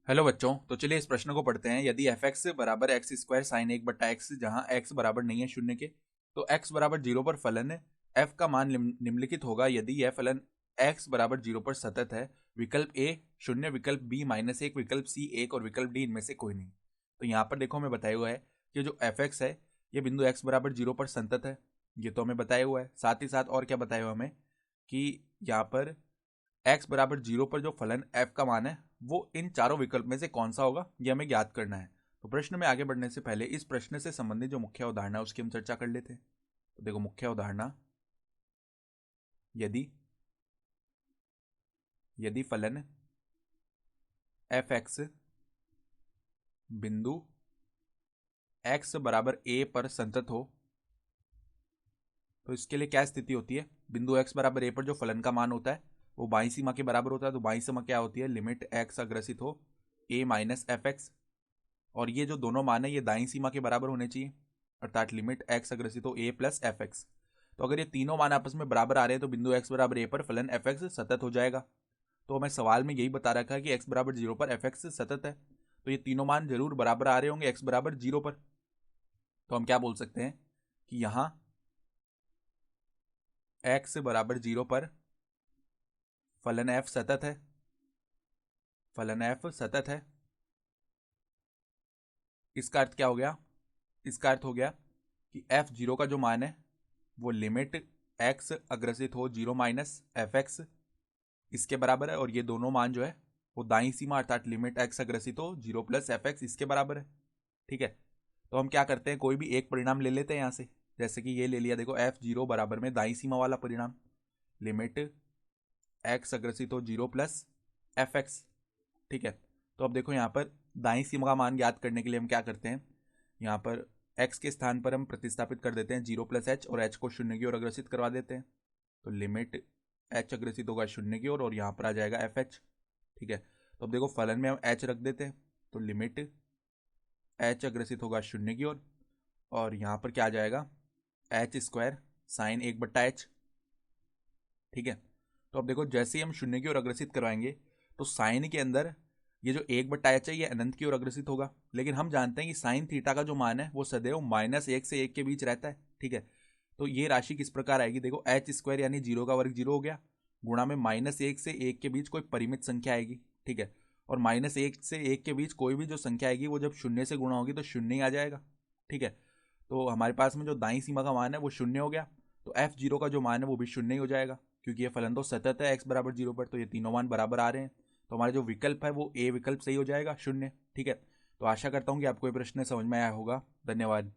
Hello बच्चों, तो चलिए इस प्रश्न को पढ़ते हैं। यदि एफ एक्स बराबर एक्स स्क्वायर साइन एक बट्टा एक्स, जहां एक्स बराबर नहीं है शून्य के, तो एक्स बराबर जीरो पर फलन एफ का मान निम्नलिखित होगा यदि यह फलन एक्स बराबर जीरो पर सतत है। विकल्प ए शून्य, विकल्प बी माइनस एक, विकल्प सी एक और विकल्प डी इनमें से कोई नहीं। तो यहाँ पर देखो हमें बताया हुआ है कि जो एफ एक्स है ये बिंदु एक्स बराबर जीरो पर संतत है। ये तो हमें बताया हुआ है। साथ ही साथ और क्या बताया हुआ हमें कि यहाँ पर एक्स बराबर जीरो पर जो फलन एफ का मान है वो इन चारों विकल्प में से कौन सा होगा, ये हमें ज्ञात करना है। तो प्रश्न में आगे बढ़ने से पहले इस प्रश्न से संबंधित जो मुख्य अवधारणा है उसकी हम चर्चा कर लेते हैं। तो देखो मुख्य अवधारणा, यदि यदि फलन एफ एक्स बिंदु एक्स बराबर ए पर संतत हो, तो इसके लिए क्या स्थिति होती है। बिंदु एक्स बराबर ए पर जो फलन का मान होता है वो बाई सीमा के बराबर होता है। तो बाई सीमा क्या होती है, लिमिट एक्स अग्रसित हो ए माइनस एफ एक्स, और ये जो दोनों मान है ये दाईं सीमा के बराबर होने चाहिए, अर्थात लिमिट एक्स अग्रसित हो ए प्लस एफ एक्स। तो अगर ये तीनों मान आपस में बराबर आ रहे हैं तो बिंदु एक्स बराबर ए पर फलन एफ एक्स सतत हो जाएगा। तो हमें सवाल में यही बता रखा है कि एक्स बराबर जीरो पर एफ एक्स सतत है, तो ये तीनों मान जरूर बराबर आ रहे होंगे एक्स बराबर जीरो पर। तो हम क्या बोल सकते हैं कि यहां एक्स बराबर जीरो पर फलन एफ सतत है, फलन एफ सतत है। इसका अर्थ क्या हो गया, इसका अर्थ हो गया कि एफ जीरो का जो मान है वो लिमिट एक्स अग्रसित हो जीरो माइनस एफ एक्स इसके बराबर है, और ये दोनों मान जो है वो दाईं सीमा अर्थात लिमिट एक्स अग्रसित हो जीरो प्लस एफ एक्स इसके बराबर है। ठीक है, तो हम क्या करते हैं, कोई भी एक परिणाम ले लेते हैं यहाँ से। जैसे कि ये ले लिया, देखो एफ जीरो बराबर में दाईं सीमा वाला परिणाम लिमिट एक्स अग्रसित हो जीरो प्लस एफ एक्स। ठीक है, तो अब देखो यहाँ पर दाईं सीमा का मान ज्ञात करने के लिए हम क्या करते हैं, यहाँ पर x के स्थान पर हम प्रतिस्थापित कर देते हैं जीरो प्लस एच, और h को शून्य की ओर अग्रसित करवा देते हैं। तो लिमिट h अग्रसित होगा शून्य की ओर और यहाँ पर आ जाएगा एफ एच। ठीक है, तो अब देखो फलन में हम h रख देते हैं, तो लिमिट h अग्रसित होगा शून्य की ओर, और यहाँ पर क्या आ जाएगा एच स्क्वायर साइन एक बट्टा एच। ठीक है, तो अब देखो जैसे ही हम शून्य की ओर अग्रसित करवाएंगे तो साइन के अंदर ये जो एक बट्टा एच है ये अनंत की ओर अग्रसित होगा, लेकिन हम जानते हैं कि साइन थीटा का जो मान है वो सदैव माइनस एक से एक के बीच रहता है। ठीक है, तो ये राशि किस प्रकार आएगी, देखो एच स्क्वायर यानी जीरो का वर्ग जीरो हो गया, गुणा में माइनस एक से एक के बीच कोई परिमित संख्या आएगी। ठीक है, और माइनस एक से एक के बीच कोई भी जो संख्या आएगी वो जब शून्य से गुणा होगी तो शून्य ही आ जाएगा। ठीक है, तो हमारे पास में जो दाईं सीमा का मान है वो शून्य हो गया, तो एफ जीरो का जो मान है वो भी शून्य ही हो जाएगा, क्योंकि ये फलन तो सतत है एक्स बराबर जीरो पर, तो ये तीनों मान बराबर आ रहे हैं। तो हमारा जो विकल्प है वो ए विकल्प सही हो जाएगा, शून्य। ठीक है, तो आशा करता हूँ कि आपको ये प्रश्न समझ में आया होगा। धन्यवाद।